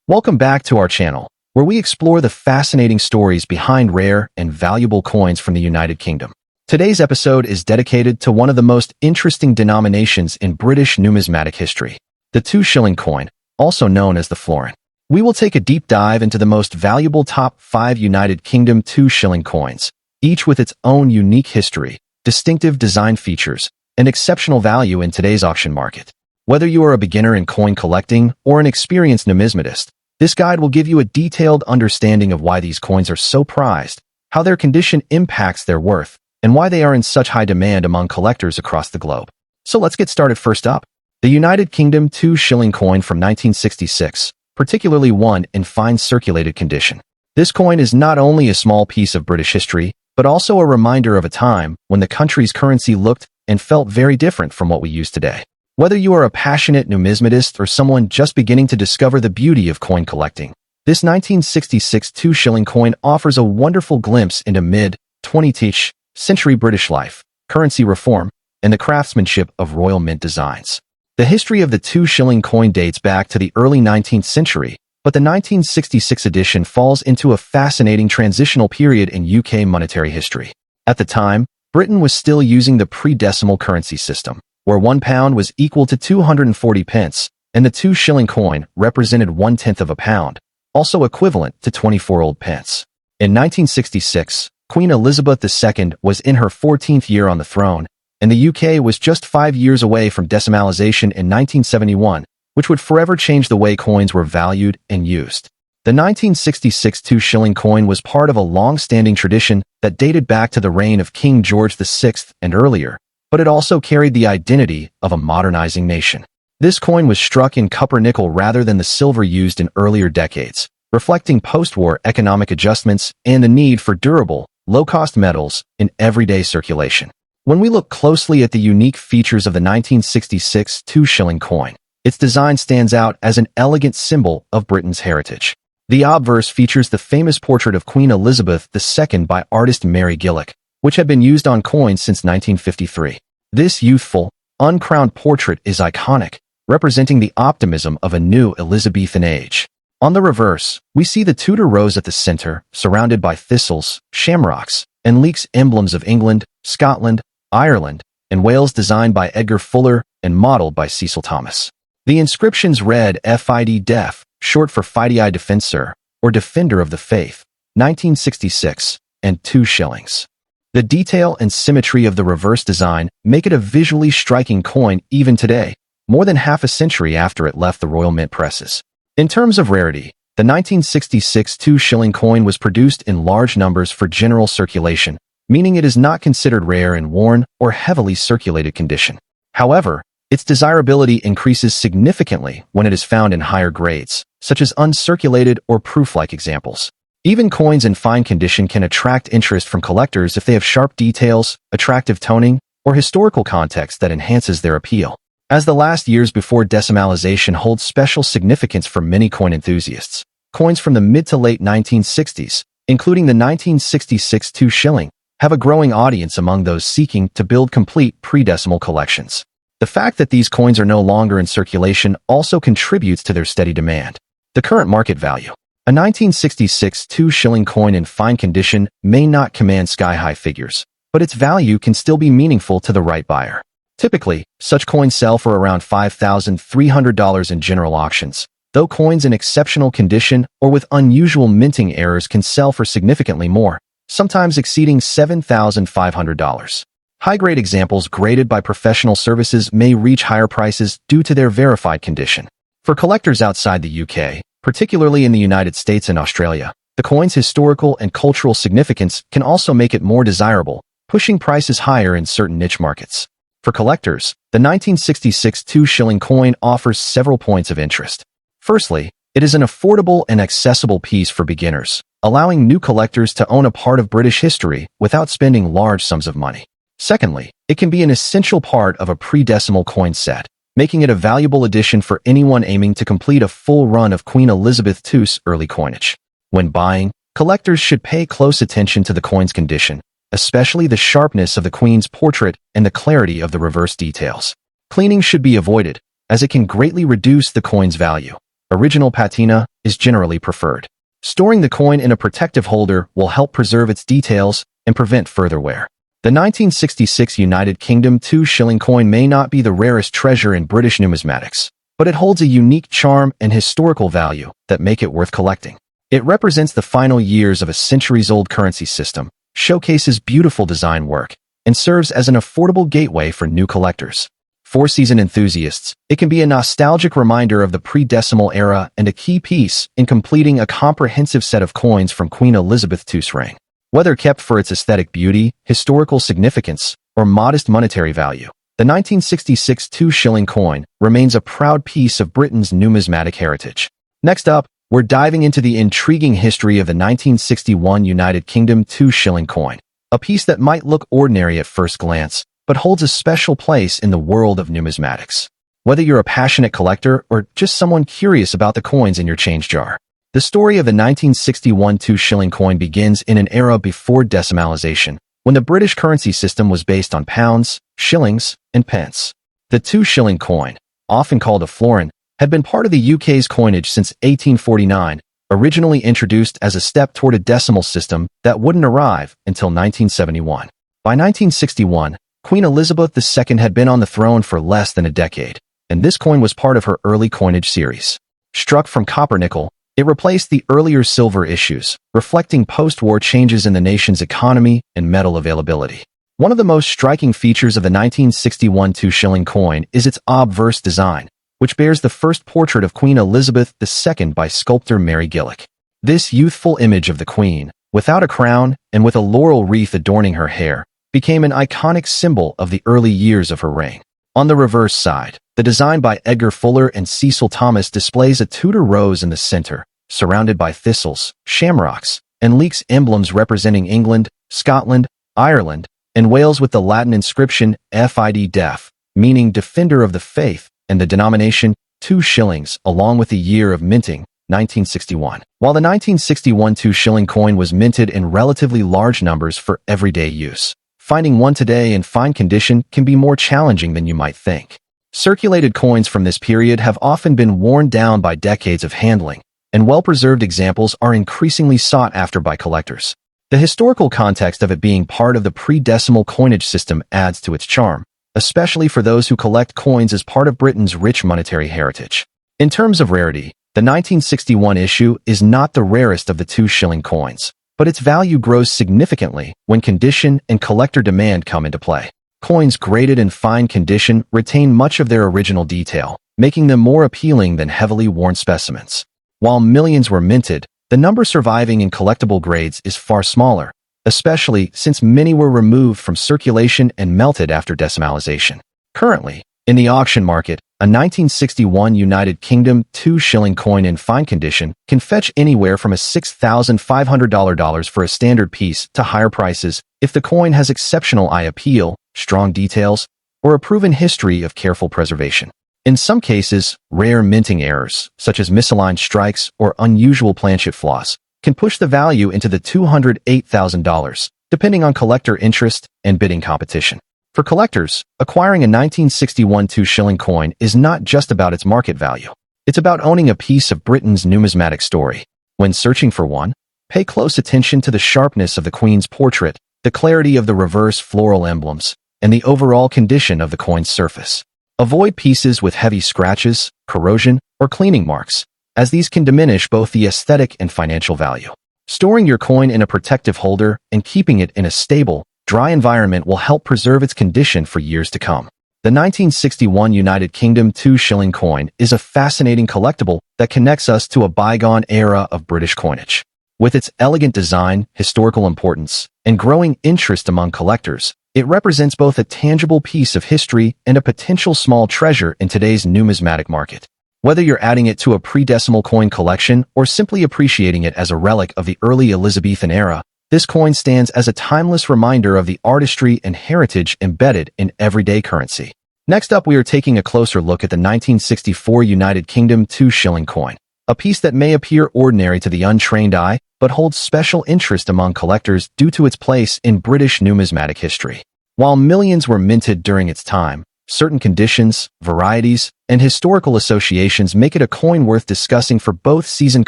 Welcome back to our channel, where we explore the fascinating stories behind rare and valuable coins from the United Kingdom. Today's episode is dedicated to one of the most interesting denominations in British numismatic history, the 2 shilling coin, also known as the florin. We will take a deep dive into the most valuable top 5 United Kingdom 2 shilling coins, each with its own unique history, distinctive design features, and exceptional value in today's auction market. Whether you are a beginner in coin collecting or an experienced numismatist, this guide will give you a detailed understanding of why these coins are so prized, how their condition impacts their worth, and why they are in such high demand among collectors across the globe. So let's get started. First up, the United Kingdom 2 shilling coin from 1966, particularly one in fine circulated condition. This coin is not only a small piece of British history, but also a reminder of a time when the country's currency looked and felt very different from what we use today. Whether you are a passionate numismatist or someone just beginning to discover the beauty of coin collecting, this 1966 2 shilling coin offers a wonderful glimpse into mid-20th century British life, currency reform, and the craftsmanship of Royal Mint designs. The history of the 2 shilling coin dates back to the early 19th century, but the 1966 edition falls into a fascinating transitional period in UK monetary history. At the time, Britain was still using the pre-decimal currency system, where £1 was equal to 240 pence, and the 2 shilling coin represented 1/10 of a pound, also equivalent to 24 old pence. In 1966, Queen Elizabeth II was in her 14th year on the throne, and the UK was just 5 years away from decimalization in 1971, which would forever change the way coins were valued and used. The 1966 2 shilling coin was part of a long-standing tradition that dated back to the reign of King George VI and earlier, but it also carried the identity of a modernizing nation. This coin was struck in copper-nickel rather than the silver used in earlier decades, reflecting post-war economic adjustments and the need for durable, low-cost metals in everyday circulation. When we look closely at the unique features of the 1966 2 shilling coin, its design stands out as an elegant symbol of Britain's heritage. The obverse features the famous portrait of Queen Elizabeth II by artist Mary Gillick, which had been used on coins since 1953. This youthful, uncrowned portrait is iconic, representing the optimism of a new Elizabethan age. On the reverse, we see the Tudor rose at the center, surrounded by thistles, shamrocks, and leeks, emblems of England, Scotland, Ireland, and Wales, designed by Edgar Fuller and modeled by Cecil Thomas. The inscriptions read FID Def, short for Fidei Defensor, or Defender of the Faith, 1966, and 2 shillings. The detail and symmetry of the reverse design make it a visually striking coin even today, more than half a century after it left the Royal Mint presses. In terms of rarity, the 1966 2 shilling coin was produced in large numbers for general circulation, meaning it is not considered rare in worn or heavily circulated condition. However, its desirability increases significantly when it is found in higher grades, such as uncirculated or proof-like examples. Even coins in fine condition can attract interest from collectors if they have sharp details, attractive toning, or historical context that enhances their appeal. As the last years before decimalization hold special significance for many coin enthusiasts, coins from the mid to late 1960s, including the 1966 2 shilling, have a growing audience among those seeking to build complete pre-decimal collections. The fact that these coins are no longer in circulation also contributes to their steady demand. The current market value. A 1966 2 shilling coin in fine condition may not command sky-high figures, but its value can still be meaningful to the right buyer. Typically, such coins sell for around $5,300 in general auctions, though coins in exceptional condition or with unusual minting errors can sell for significantly more, sometimes exceeding $7,500. High-grade examples graded by professional services may reach higher prices due to their verified condition. For collectors outside the UK, particularly in the United States and Australia, the coin's historical and cultural significance can also make it more desirable, pushing prices higher in certain niche markets. For collectors, the 1966 2 shilling coin offers several points of interest. Firstly, it is an affordable and accessible piece for beginners, allowing new collectors to own a part of British history without spending large sums of money. Secondly, it can be an essential part of a pre-decimal coin set, making it a valuable addition for anyone aiming to complete a full run of Queen Elizabeth II's early coinage. When buying, collectors should pay close attention to the coin's condition, especially the sharpness of the Queen's portrait and the clarity of the reverse details. Cleaning should be avoided, as it can greatly reduce the coin's value. original patina is generally preferred. Storing the coin in a protective holder will help preserve its details and prevent further wear. The 1966 United Kingdom 2 shilling coin may not be the rarest treasure in British numismatics, but it holds a unique charm and historical value that make it worth collecting. It represents the final years of a centuries-old currency system, showcases beautiful design work, and serves as an affordable gateway for new collectors. For seasoned enthusiasts, it can be a nostalgic reminder of the pre-decimal era and a key piece in completing a comprehensive set of coins from Queen Elizabeth II's reign. Whether kept for its aesthetic beauty, historical significance, or modest monetary value, the 1966 2 shilling coin remains a proud piece of Britain's numismatic heritage. Next up, we're diving into the intriguing history of the 1961 United Kingdom 2 shilling coin, a piece that might look ordinary at first glance, but holds a special place in the world of numismatics. Whether you're a passionate collector or just someone curious about the coins in your change jar, the story of the 1961 2 shilling coin begins in an era before decimalization, when the British currency system was based on pounds, shillings, and pence. The 2 shilling coin, often called a florin, had been part of the UK's coinage since 1849, originally introduced as a step toward a decimal system that wouldn't arrive until 1971. By 1961, Queen Elizabeth II had been on the throne for less than a decade, and this coin was part of her early coinage series. Struck from copper-nickel, it replaced the earlier silver issues, reflecting post-war changes in the nation's economy and metal availability. One of the most striking features of the 1961 2 shilling coin is its obverse design, which bears the first portrait of Queen Elizabeth II by sculptor Mary Gillick. This youthful image of the Queen, without a crown and with a laurel wreath adorning her hair, became an iconic symbol of the early years of her reign. On the reverse side, the design by Edgar Fuller and Cecil Thomas displays a Tudor rose in the center, surrounded by thistles, shamrocks, and leeks emblems representing England, Scotland, Ireland, and Wales with the Latin inscription Fid Def, meaning Defender of the Faith, and the denomination 2 shillings, along with the year of minting, 1961. While the 1961 2 shilling coin was minted in relatively large numbers for everyday use, finding one today in fine condition can be more challenging than you might think. Circulated coins from this period have often been worn down by decades of handling, and well-preserved examples are increasingly sought after by collectors. The historical context of it being part of the pre-decimal coinage system adds to its charm, especially for those who collect coins as part of Britain's rich monetary heritage. In terms of rarity, the 1961 issue is not the rarest of the 2 shilling coins, but its value grows significantly when condition and collector demand come into play. Coins graded in fine condition retain much of their original detail, making them more appealing than heavily worn specimens. While millions were minted, the number surviving in collectible grades is far smaller, especially since many were removed from circulation and melted after decimalization. Currently, in the auction market, a 1961 United Kingdom 2 shilling coin in fine condition can fetch anywhere from a $6,500 for a standard piece to higher prices if the coin has exceptional eye appeal, strong details, or a proven history of careful preservation. In some cases, rare minting errors, such as misaligned strikes or unusual planchet flaws, can push the value into the $208,000, depending on collector interest and bidding competition. For collectors, acquiring a 1961 2 shilling coin is not just about its market value. It's about owning a piece of Britain's numismatic story. When searching for one, pay close attention to the sharpness of the Queen's portrait, the clarity of the reverse floral emblems, and the overall condition of the coin's surface. Avoid pieces with heavy scratches, corrosion, or cleaning marks, as these can diminish both the aesthetic and financial value. Storing your coin in a protective holder and keeping it in a stable, dry environment will help preserve its condition for years to come. The 1961 United Kingdom 2 shilling coin is a fascinating collectible that connects us to a bygone era of British coinage. With its elegant design, historical importance, and growing interest among collectors, it represents both a tangible piece of history and a potential small treasure in today's numismatic market. Whether you're adding it to a pre-decimal coin collection or simply appreciating it as a relic of the early Elizabethan era, this coin stands as a timeless reminder of the artistry and heritage embedded in everyday currency. Next up, we are taking a closer look at the 1964 United Kingdom 2 shilling coin, a piece that may appear ordinary to the untrained eye, but holds special interest among collectors due to its place in British numismatic history. While millions were minted during its time, Certain conditions, varieties, and historical associations make it a coin worth discussing for both seasoned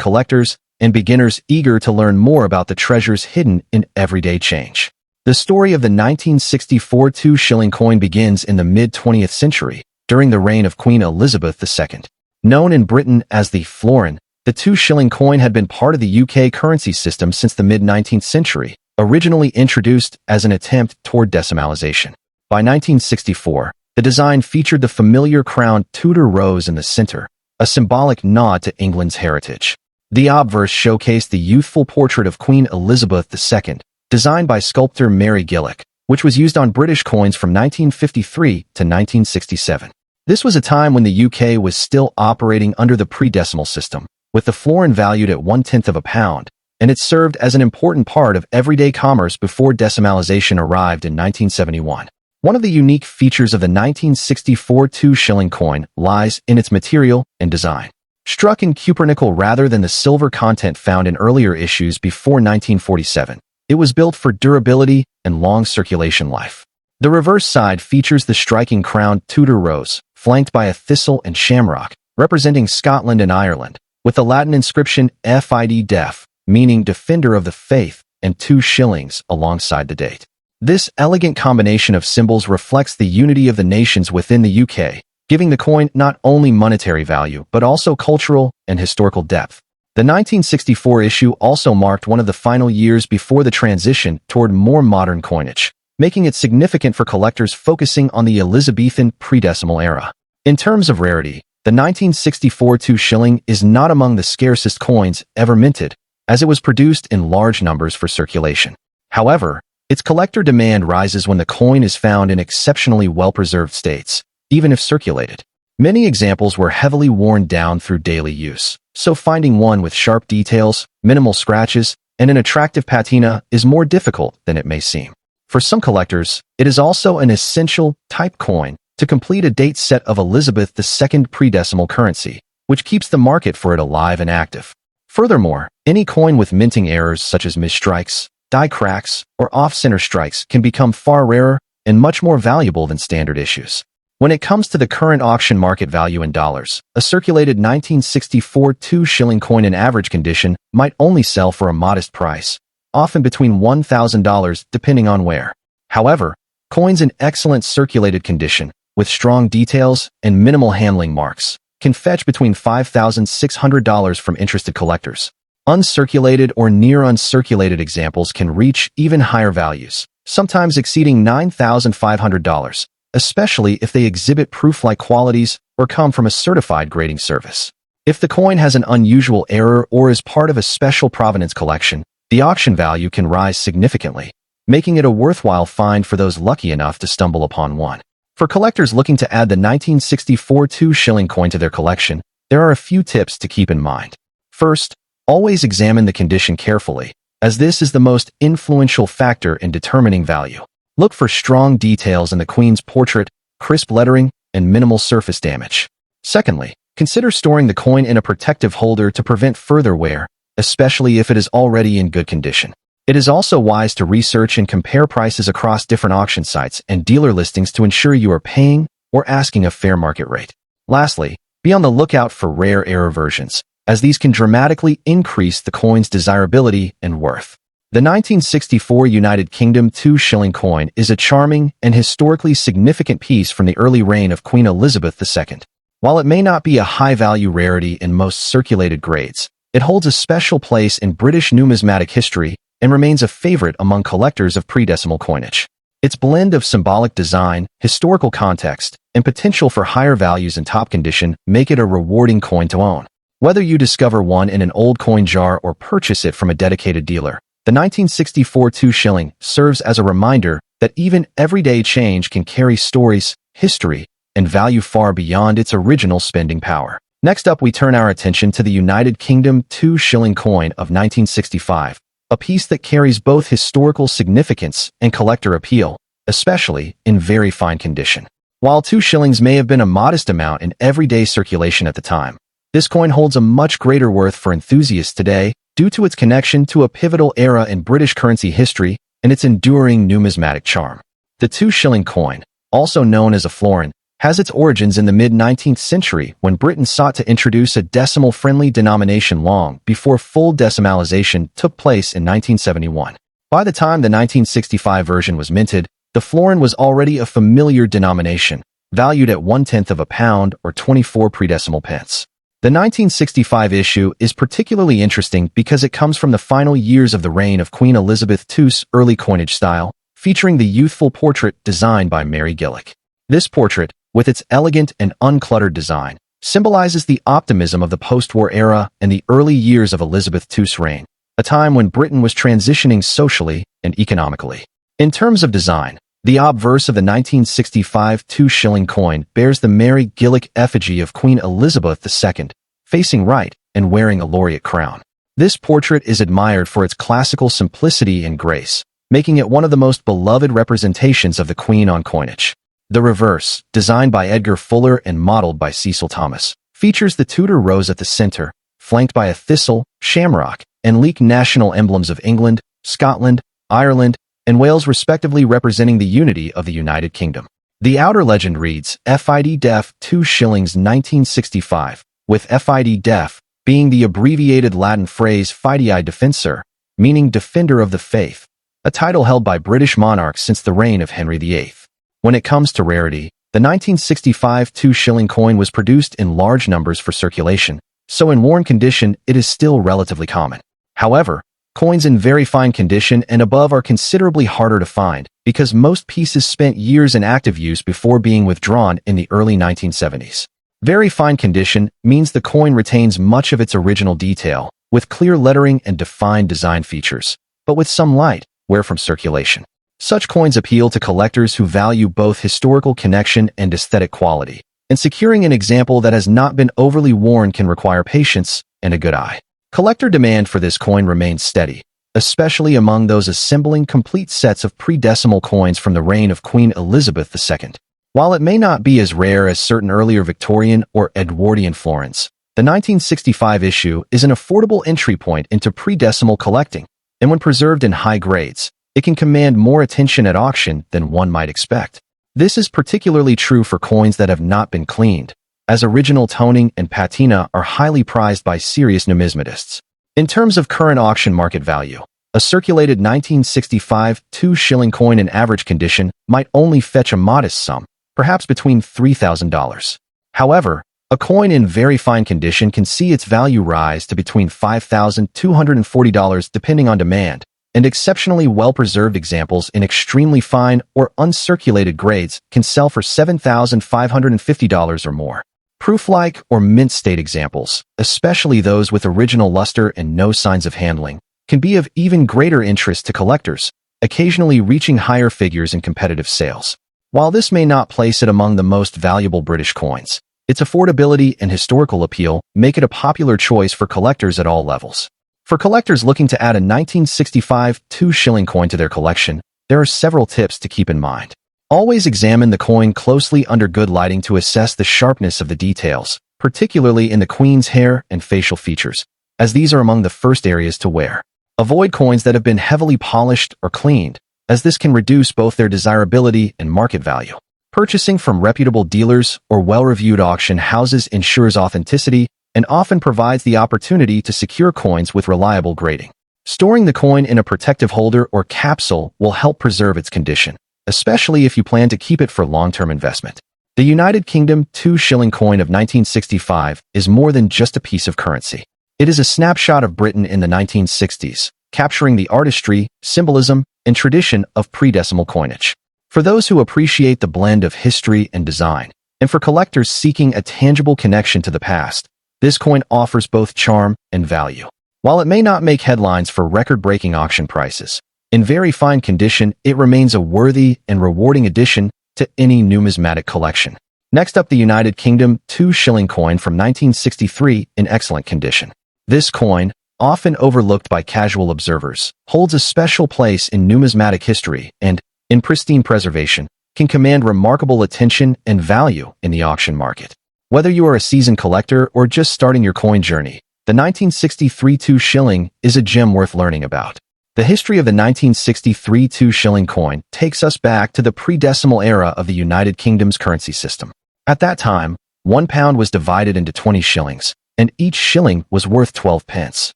collectors and beginners eager to learn more about the treasures hidden in everyday change. The story of the 1964 2-shilling coin begins in the mid-20th century, during the reign of Queen Elizabeth II. Known in Britain as the florin, the 2-shilling coin had been part of the UK currency system since the mid-19th century, originally introduced as an attempt toward decimalization. By 1964, the design featured the familiar crowned Tudor rose in the center, a symbolic nod to England's heritage. The obverse showcased the youthful portrait of Queen Elizabeth II, designed by sculptor Mary Gillick, which was used on British coins from 1953 to 1967. This was a time when the UK was still operating under the pre-decimal system, with the florin valued at 1/10 of a pound, and it served as an important part of everyday commerce before decimalization arrived in 1971. One of the unique features of the 1964 2-shilling coin lies in its material and design. Struck in cupronickel rather than the silver content found in earlier issues before 1947, it was built for durability and long circulation life. The reverse side features the striking crowned Tudor rose, flanked by a thistle and shamrock, representing Scotland and Ireland, with the Latin inscription FID Def, meaning Defender of the Faith, and 2 shillings alongside the date. This elegant combination of symbols reflects the unity of the nations within the UK, giving the coin not only monetary value but also cultural and historical depth. The 1964 issue also marked one of the final years before the transition toward more modern coinage, making it significant for collectors focusing on the Elizabethan pre-decimal era. In terms of rarity, the 1964 2-shilling is not among the scarcest coins ever minted, as it was produced in large numbers for circulation. However, its collector demand rises when the coin is found in exceptionally well-preserved states, even if circulated. Many examples were heavily worn down through daily use, so finding one with sharp details, minimal scratches, and an attractive patina is more difficult than it may seem. For some collectors, it is also an essential type coin to complete a date set of Elizabeth II pre-decimal currency, which keeps the market for it alive and active. Furthermore, any coin with minting errors such as misstrikes, die cracks, or off-center strikes can become far rarer and much more valuable than standard issues. When it comes to the current auction market value in dollars, a circulated 1964 2-shilling coin in average condition might only sell for a modest price, often between $1,000 depending on where. However, coins in excellent circulated condition, with strong details and minimal handling marks, can fetch between $5,600 from interested collectors. Uncirculated or near uncirculated examples can reach even higher values, sometimes exceeding $9,500, especially if they exhibit proof-like qualities or come from a certified grading service. If the coin has an unusual error or is part of a special provenance collection, the auction value can rise significantly, making it a worthwhile find for those lucky enough to stumble upon one. For collectors looking to add the 1964 2-shilling coin to their collection, there are a few tips to keep in mind. First, always examine the condition carefully, as this is the most influential factor in determining value. Look for strong details in the Queen's portrait, crisp lettering, and minimal surface damage. Secondly, consider storing the coin in a protective holder to prevent further wear, especially if it is already in good condition. It is also wise to research and compare prices across different auction sites and dealer listings to ensure you are paying or asking a fair market rate. Lastly, be on the lookout for rare error versions, as these can dramatically increase the coin's desirability and worth. The 1964 United Kingdom 2-shilling coin is a charming and historically significant piece from the early reign of Queen Elizabeth II. While it may not be a high-value rarity in most circulated grades, it holds a special place in British numismatic history and remains a favorite among collectors of pre-decimal coinage. Its blend of symbolic design, historical context, and potential for higher values in top condition make it a rewarding coin to own. Whether you discover one in an old coin jar or purchase it from a dedicated dealer, the 1964 2-shilling serves as a reminder that even everyday change can carry stories, history, and value far beyond its original spending power. Next up, we turn our attention to the United Kingdom 2-shilling coin of 1965, a piece that carries both historical significance and collector appeal, especially in very fine condition. While 2 shillings may have been a modest amount in everyday circulation at the time, this coin holds a much greater worth for enthusiasts today due to its connection to a pivotal era in British currency history and its enduring numismatic charm. The 2-shilling coin, also known as a florin, has its origins in the mid-19th century when Britain sought to introduce a decimal-friendly denomination long before full decimalization took place in 1971. By the time the 1965 version was minted, the florin was already a familiar denomination, valued at 1/10 of a pound or 24 pre-decimal pence. The 1965 issue is particularly interesting because it comes from the final years of the reign of Queen Elizabeth II's early coinage style, featuring the youthful portrait designed by Mary Gillick. This portrait, with its elegant and uncluttered design, symbolizes the optimism of the post-war era and the early years of Elizabeth II's reign, a time when Britain was transitioning socially and economically. In terms of design, the obverse of the 1965 2-shilling coin bears the Mary Gillick effigy of Queen Elizabeth II, facing right and wearing a laureate crown. This portrait is admired for its classical simplicity and grace, making it one of the most beloved representations of the Queen on coinage. The reverse, designed by Edgar Fuller and modeled by Cecil Thomas, features the Tudor rose at the center, flanked by a thistle, shamrock, and leek national emblems of England, Scotland, Ireland, and Wales respectively, representing the unity of the United Kingdom. The outer legend reads, FID Def 2 shillings 1965, with FID Def being the abbreviated Latin phrase Fidei Defensor, meaning Defender of the Faith, a title held by British monarchs since the reign of Henry VIII. When it comes to rarity, the 1965 2-shilling coin was produced in large numbers for circulation, so in worn condition it is still relatively common. However, coins in very fine condition and above are considerably harder to find because most pieces spent years in active use before being withdrawn in the early 1970s. Very fine condition means the coin retains much of its original detail, with clear lettering and defined design features, but with some light wear from circulation. Such coins appeal to collectors who value both historical connection and aesthetic quality, and securing an example that has not been overly worn can require patience and a good eye. Collector demand for this coin remains steady, especially among those assembling complete sets of pre-decimal coins from the reign of Queen Elizabeth II. While it may not be as rare as certain earlier Victorian or Edwardian florins, the 1965 issue is an affordable entry point into pre-decimal collecting, and when preserved in high grades, it can command more attention at auction than one might expect. This is particularly true for coins that have not been cleaned, as original toning and patina are highly prized by serious numismatists. In terms of current auction market value, a circulated 1965 2-shilling coin in average condition might only fetch a modest sum, perhaps between $3,000. However, a coin in very fine condition can see its value rise to between $5,240 depending on demand, and exceptionally well-preserved examples in extremely fine or uncirculated grades can sell for $7,550 or more. Proof-like or mint-state examples, especially those with original luster and no signs of handling, can be of even greater interest to collectors, occasionally reaching higher figures in competitive sales. While this may not place it among the most valuable British coins, its affordability and historical appeal make it a popular choice for collectors at all levels. For collectors looking to add a 1965 2-shilling coin to their collection, there are several tips to keep in mind. Always examine the coin closely under good lighting to assess the sharpness of the details, particularly in the Queen's hair and facial features, as these are among the first areas to wear. Avoid coins that have been heavily polished or cleaned, as this can reduce both their desirability and market value. Purchasing from reputable dealers or well-reviewed auction houses ensures authenticity and often provides the opportunity to secure coins with reliable grading. Storing the coin in a protective holder or capsule will help preserve its condition, especially if you plan to keep it for long-term investment. The United Kingdom 2-shilling coin of 1965 is more than just a piece of currency. It is a snapshot of Britain in the 1960s, capturing the artistry, symbolism, and tradition of pre-decimal coinage. For those who appreciate the blend of history and design, and for collectors seeking a tangible connection to the past, this coin offers both charm and value. While it may not make headlines for record-breaking auction prices, in very fine condition, it remains a worthy and rewarding addition to any numismatic collection. Next up, the United Kingdom 2-shilling coin from 1963 in excellent condition. This coin, often overlooked by casual observers, holds a special place in numismatic history and, in pristine preservation, can command remarkable attention and value in the auction market. Whether you are a seasoned collector or just starting your coin journey, the 1963 2-shilling is a gem worth learning about. The history of the 1963 2-shilling coin takes us back to the pre-decimal era of the United Kingdom's currency system. At that time, 1 pound was divided into 20 shillings, and each shilling was worth 12 pence.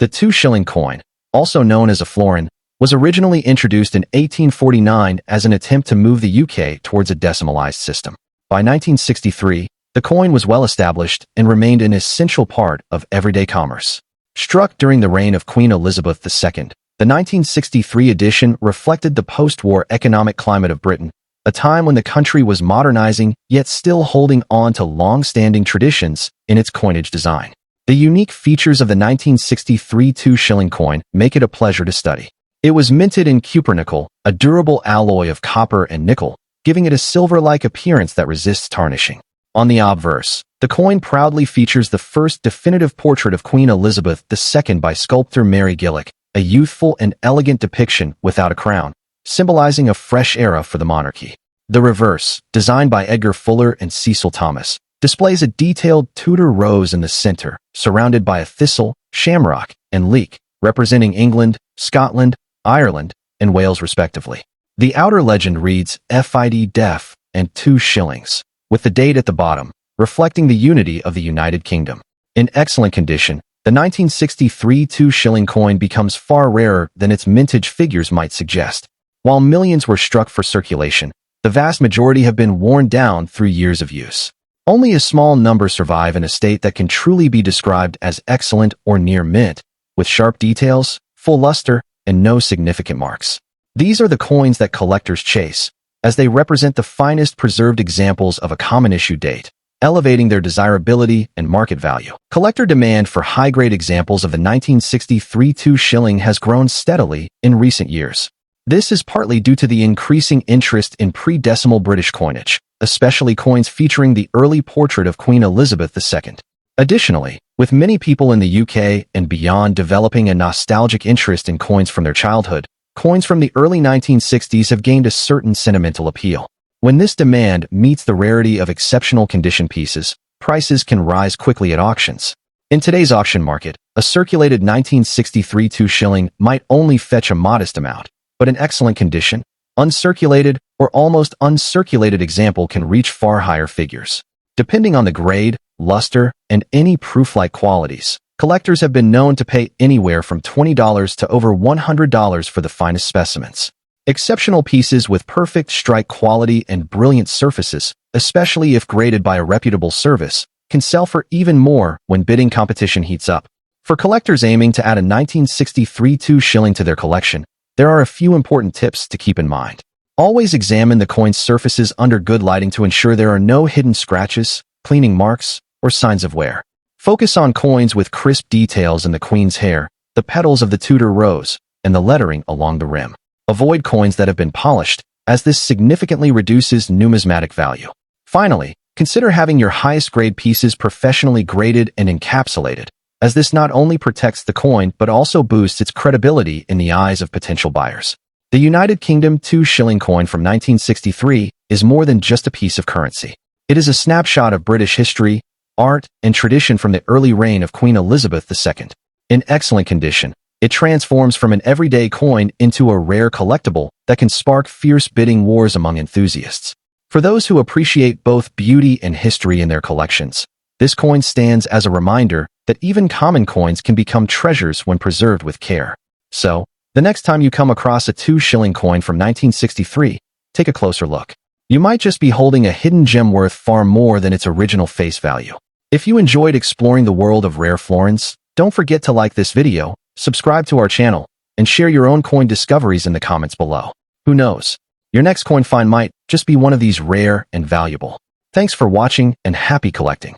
The 2-shilling coin, also known as a florin, was originally introduced in 1849 as an attempt to move the UK towards a decimalized system. By 1963, the coin was well established and remained an essential part of everyday commerce. Struck during the reign of Queen Elizabeth II, the 1963 edition reflected the post-war economic climate of Britain, a time when the country was modernizing yet still holding on to long-standing traditions in its coinage design. The unique features of the 1963 2-shilling coin make it a pleasure to study. It was minted in cupronickel, a durable alloy of copper and nickel, giving it a silver-like appearance that resists tarnishing. On the obverse, the coin proudly features the first definitive portrait of Queen Elizabeth II by sculptor Mary Gillick, a youthful and elegant depiction without a crown, symbolizing a fresh era for the monarchy. The reverse, designed by Edgar Fuller and Cecil Thomas, displays a detailed Tudor rose in the center, surrounded by a thistle, shamrock, and leek, representing England, Scotland, Ireland, and Wales respectively. The outer legend reads FID Def and 2 shillings, with the date at the bottom, reflecting the unity of the United Kingdom. In excellent condition, the 1963 2-shilling coin becomes far rarer than its mintage figures might suggest. While millions were struck for circulation, the vast majority have been worn down through years of use. Only a small number survive in a state that can truly be described as excellent or near mint, with sharp details, full luster, and no significant marks. These are the coins that collectors chase, as they represent the finest preserved examples of a common issue date, elevating their desirability and market value. Collector demand for high-grade examples of the 1963 2-shilling has grown steadily in recent years. This is partly due to the increasing interest in pre-decimal British coinage, especially coins featuring the early portrait of Queen Elizabeth II. Additionally, with many people in the UK and beyond developing a nostalgic interest in coins from their childhood, coins from the early 1960s have gained a certain sentimental appeal. When this demand meets the rarity of exceptional condition pieces, prices can rise quickly at auctions. In today's auction market, a circulated 1963 2-shilling might only fetch a modest amount, but an excellent condition, uncirculated, or almost uncirculated example can reach far higher figures. Depending on the grade, luster, and any proof-like qualities, collectors have been known to pay anywhere from $20 to over $100 for the finest specimens. Exceptional pieces with perfect strike quality and brilliant surfaces, especially if graded by a reputable service, can sell for even more when bidding competition heats up. For collectors aiming to add a 1963 2-shilling to their collection, there are a few important tips to keep in mind. Always examine the coin's surfaces under good lighting to ensure there are no hidden scratches, cleaning marks, or signs of wear. Focus on coins with crisp details in the queen's hair, the petals of the Tudor rose, and the lettering along the rim. Avoid coins that have been polished, as this significantly reduces numismatic value. Finally, consider having your highest-grade pieces professionally graded and encapsulated, as this not only protects the coin but also boosts its credibility in the eyes of potential buyers. The United Kingdom 2-shilling coin from 1963 is more than just a piece of currency. It is a snapshot of British history, art, and tradition from the early reign of Queen Elizabeth II. In excellent condition, it transforms from an everyday coin into a rare collectible that can spark fierce bidding wars among enthusiasts. For those who appreciate both beauty and history in their collections, this coin stands as a reminder that even common coins can become treasures when preserved with care. So, the next time you come across a 2-shilling coin from 1963, take a closer look. You might just be holding a hidden gem worth far more than its original face value. If you enjoyed exploring the world of rare florins, don't forget to like this video, subscribe to our channel, and share your own coin discoveries in the comments below. Who knows? Your next coin find might just be one of these rare and valuable. Thanks for watching and happy collecting.